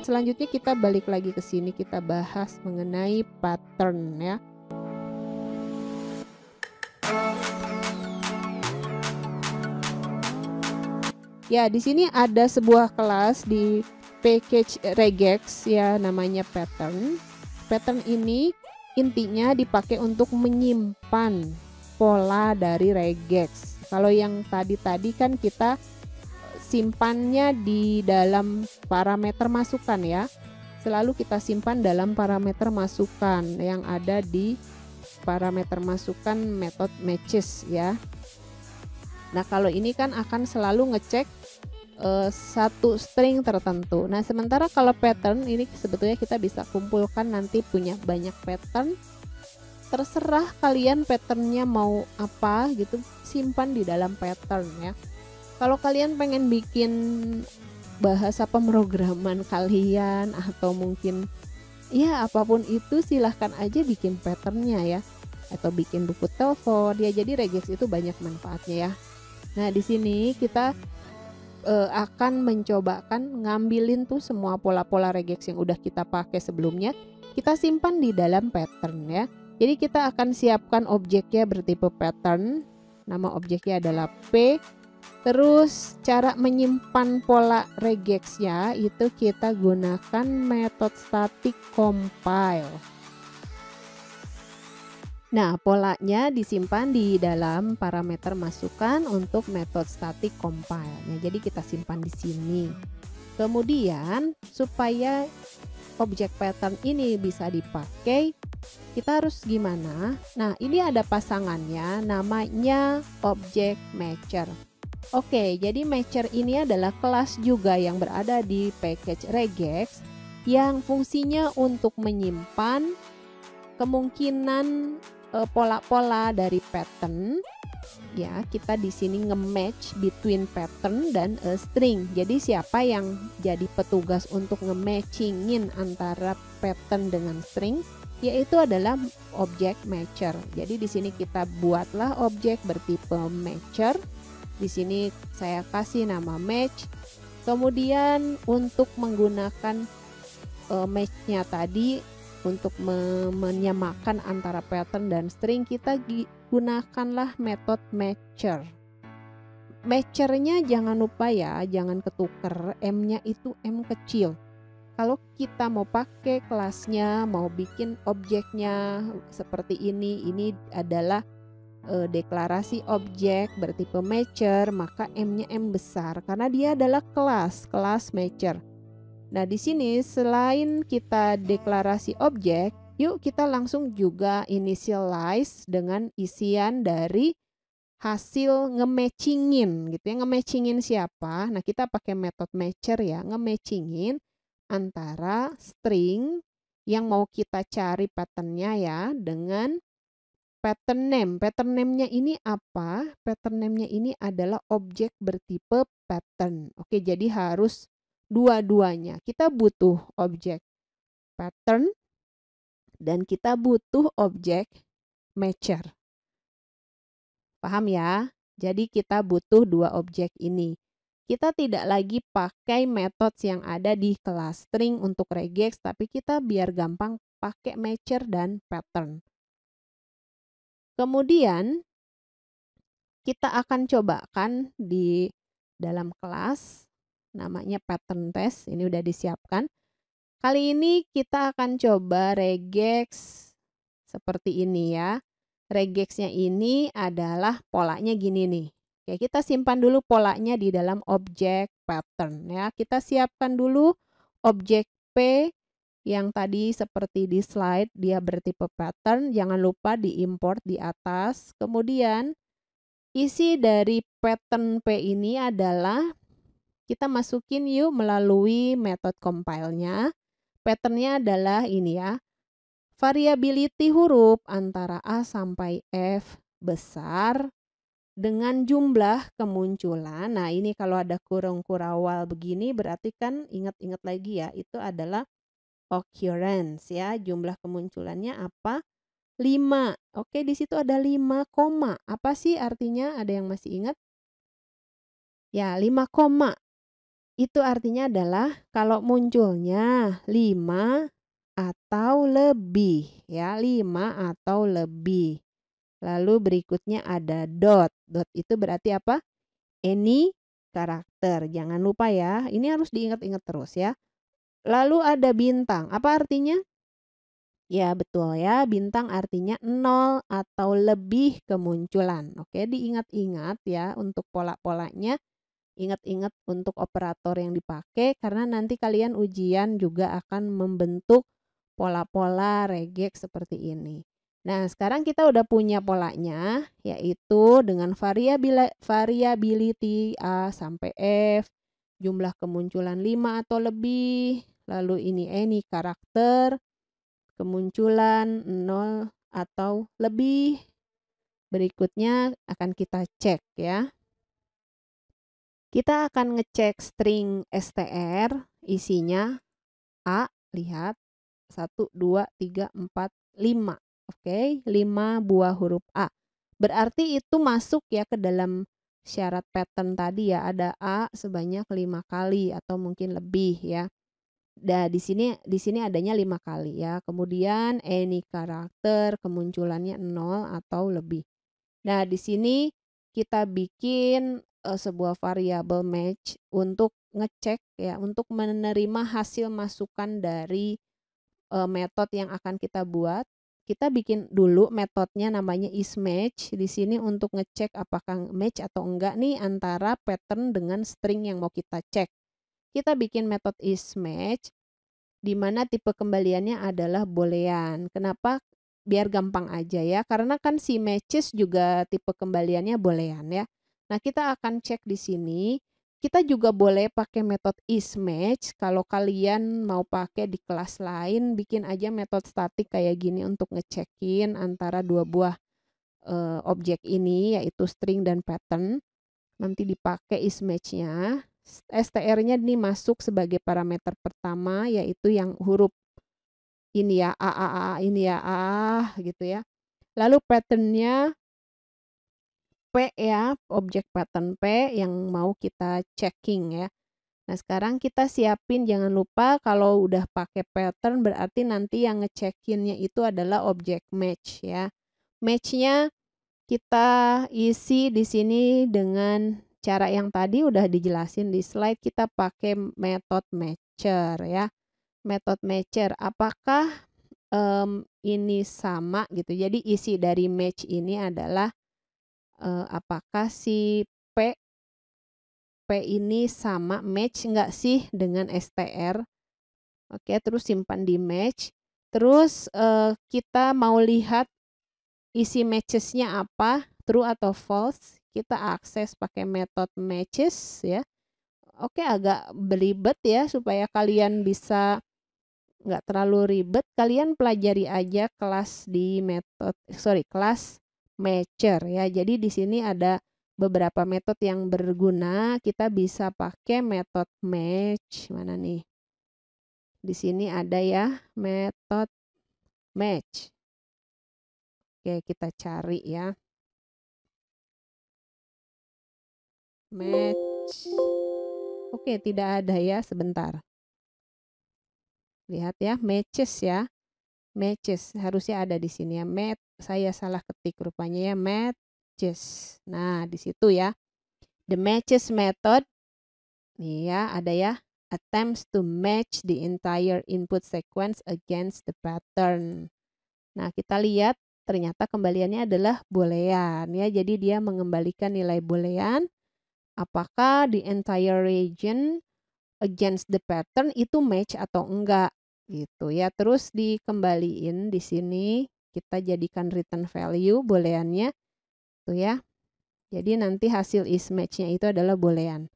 selanjutnya kita balik lagi ke sini, kita bahas mengenai pattern ya. Ya, di sini ada sebuah kelas di package regex ya, namanya pattern. Pattern ini intinya dipakai untuk menyimpan pola dari regex. Kalau yang tadi kan kita simpannya di dalam parameter masukan ya. Selalu kita simpan dalam parameter masukan yang ada di parameter masukan method matches ya. Nah, kalau ini kan akan selalu ngecek satu string tertentu. Nah, sementara kalau pattern ini sebetulnya kita bisa kumpulkan nanti punya banyak pattern. Terserah kalian patternnya mau apa gitu, simpan di dalam pattern ya. Kalau kalian pengen bikin bahasa pemrograman kalian atau mungkin ya apapun itu, silahkan aja bikin patternnya ya, atau bikin buku telepon ya. Jadi regex itu banyak manfaatnya ya. Nah, di sini kita akan mencobakan ngambilin tuh semua pola-pola regex yang udah kita pakai sebelumnya, kita simpan di dalam pattern ya. Jadi kita akan siapkan objeknya bertipe pattern, nama objeknya adalah P. Terus cara menyimpan pola regexnya itu kita gunakan metode static compile. Nah, polanya disimpan di dalam parameter masukan untuk metode static compile. Nah, jadi kita simpan di sini. Kemudian supaya objek pattern ini bisa dipakai, kita harus gimana? Nah, ini ada pasangannya, namanya objek matcher. Oke, jadi matcher ini adalah kelas juga yang berada di package regex yang fungsinya untuk menyimpan kemungkinan pola-pola dari pattern ya. Kita di sini nge-match between pattern dan string. Jadi siapa yang jadi petugas untuk nge-matchingin antara pattern dengan string, yaitu adalah objek matcher. Jadi di sini kita buatlah objek bertipe matcher. Di sini saya kasih nama match. Kemudian untuk menggunakan match-nya tadi, untuk menyamakan antara pattern dan string, kita gunakanlah metode matcher. Matchernya jangan lupa ya, jangan ketuker, M-nya itu M kecil. Kalau kita mau pakai kelasnya, mau bikin objeknya seperti ini adalah deklarasi objek bertipe matcher, maka M-nya M besar karena dia adalah kelas matcher. Nah, di sini selain kita deklarasi objek, yuk kita langsung juga initialize dengan isian dari hasil nge-matchingin gitu ya. Nge-matchingin siapa? Nah, kita pakai metode matcher ya, nge-matchingin antara string yang mau kita cari patternnya ya dengan pattern name. Pattern name-nya ini apa? Pattern name-nya ini adalah objek bertipe pattern. Oke, jadi harus dua-duanya. Kita butuh objek pattern dan kita butuh objek matcher. Paham ya? Jadi kita butuh dua objek ini. Kita tidak lagi pakai methods yang ada di kelas string untuk regex, tapi kita biar gampang pakai matcher dan pattern. Kemudian kita akan cobakan di dalam kelas namanya pattern test, ini udah disiapkan. Kali ini kita akan coba regex seperti ini ya. Regexnya ini adalah polanya gini nih. Oke, kita simpan dulu polanya di dalam objek pattern ya. Kita siapkan dulu objek P yang tadi seperti di slide, dia bertipe pattern. Jangan lupa diimport di atas. Kemudian isi dari pattern P ini adalah kita masukin yuk melalui metode compile-nya. Patternnya adalah ini ya, variability huruf antara A sampai F besar dengan jumlah kemunculan. Nah, ini kalau ada kurung kurawal begini berarti kan ingat-ingat lagi ya, itu adalah occurrence ya. Jumlah kemunculannya apa? 5. Oke, di situ ada 5 koma. Apa sih artinya? Ada yang masih ingat? Ya, 5 koma. Itu artinya adalah kalau munculnya 5 atau lebih ya, 5 atau lebih. Lalu berikutnya ada dot. Dot itu berarti apa? Any karakter. Jangan lupa ya, ini harus diingat-ingat terus ya. Lalu ada bintang. Apa artinya? Ya betul ya, bintang artinya 0 atau lebih kemunculan. Oke, diingat-ingat ya untuk pola-polanya. Ingat-ingat untuk operator yang dipakai karena nanti kalian ujian juga akan membentuk pola-pola regex seperti ini. Nah, sekarang kita udah punya polanya yaitu dengan variability A sampai F, jumlah kemunculan 5 atau lebih, lalu ini any karakter, kemunculan 0 atau lebih. Berikutnya akan kita cek ya. Kita akan ngecek string str, isinya A, lihat 1, 2, 3, 4, 5. Oke, 5 buah huruf A. Berarti itu masuk ya ke dalam syarat pattern tadi ya, ada A sebanyak 5 kali atau mungkin lebih ya. Nah, di sini adanya 5 kali ya. Kemudian any karakter kemunculannya 0 atau lebih. Nah, di sini kita bikin sebuah variabel match untuk ngecek ya, untuk menerima hasil masukan dari metode yang akan kita buat. Kita bikin dulu metodenya namanya isMatch. Di sini untuk ngecek apakah match atau enggak nih antara pattern dengan string yang mau kita cek. Kita bikin metode isMatch di mana tipe kembaliannya adalah boolean. Kenapa? Biar gampang aja ya, karena kan si matches juga tipe kembaliannya boolean ya. Nah, kita akan cek di sini. Kita juga boleh pakai metode isMatch. Kalau kalian mau pakai di kelas lain, bikin aja metode statik kayak gini untuk ngecekin antara dua buah objek ini, yaitu string dan pattern. Nanti dipakai isMatch-nya. str-nya ini masuk sebagai parameter pertama, yaitu yang huruf ini ya, ini ya, gitu ya. Lalu pattern-nya P ya, objek pattern P yang mau kita checking ya. Nah, sekarang kita siapin, jangan lupa kalau udah pakai pattern berarti nanti yang ngecekinnya itu adalah objek match ya. Match-nya kita isi di sini dengan cara yang tadi udah dijelasin di slide. Kita pakai metode matcher ya. Metode matcher, apakah ini sama gitu. Jadi isi dari match ini adalah apakah si P ini sama match enggak sih dengan str. Oke, terus simpan di match. Terus kita mau lihat isi matches-nya apa, true atau false. Kita akses pakai metode matches ya. Oke, agak belibet ya, supaya kalian bisa nggak terlalu ribet, kalian pelajari aja kelas di kelas matcher ya. Jadi di sini ada beberapa metode yang berguna. Kita bisa pakai metode match. Mana nih? Di sini ada ya, metode match. Oke, kita cari ya. Match. Oke, tidak ada ya, sebentar. Lihat ya, matches ya. Matches harusnya ada di sini ya. Saya salah ketik rupanya ya, matches. Nah, di situ ya. The matches method. Nih ya, ada ya. Attempts to match the entire input sequence against the pattern. Nah, kita lihat ternyata kembaliannya adalah boolean ya. Jadi dia mengembalikan nilai boolean. Apakah the entire region against the pattern itu match atau enggak gitu ya. Terus dikembaliin di sini kita jadikan return value booleannya tuh ya. Jadi nanti hasil is match-nya itu adalah boolean.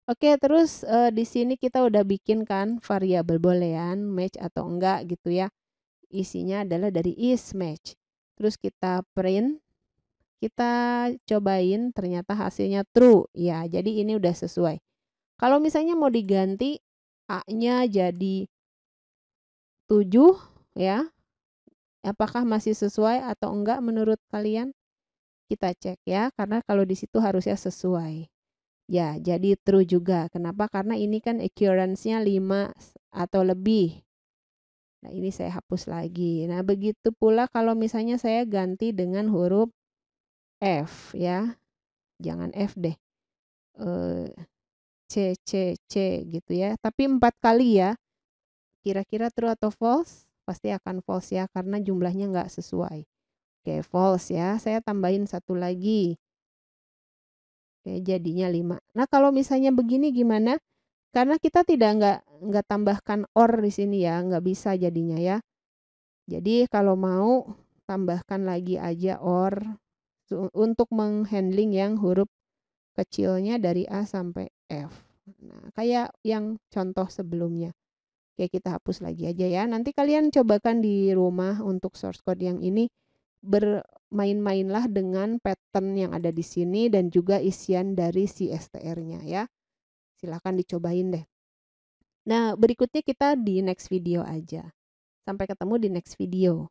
Oke, terus di sini kita udah bikin kan variabel boolean match atau enggak gitu ya. Isinya adalah dari is match. Terus kita print, kita cobain ternyata hasilnya true. Ya, jadi ini udah sesuai. Kalau misalnya mau diganti A-nya jadi 7 ya. Apakah masih sesuai atau enggak menurut kalian? Kita cek ya, karena kalau di situ harusnya sesuai. Ya, jadi true juga. Kenapa? Karena ini kan occurrence-nya 5 atau lebih. Nah, ini saya hapus lagi. Nah, begitu pula kalau misalnya saya ganti dengan huruf F ya. Jangan F deh. Eh, C, C, C gitu ya. Tapi 4 kali ya. Kira-kira true atau false? Pasti akan false ya, karena jumlahnya nggak sesuai. Oke, false ya. Saya tambahin satu lagi. Oke, jadinya 5. Nah, kalau misalnya begini gimana? Karena kita nggak tambahkan or di sini ya, nggak bisa jadinya ya. Jadi kalau mau tambahkan lagi aja or untuk menghandling yang huruf kecilnya dari A sampai F. Nah, kayak yang contoh sebelumnya. Oke, kita hapus lagi aja ya. Nanti kalian cobakan di rumah untuk source code yang ini, bermain-mainlah dengan pattern yang ada di sini dan juga isian dari si STR-nya ya. Silahkan dicobain deh. Nah, berikutnya kita di next video aja. Sampai ketemu di next video.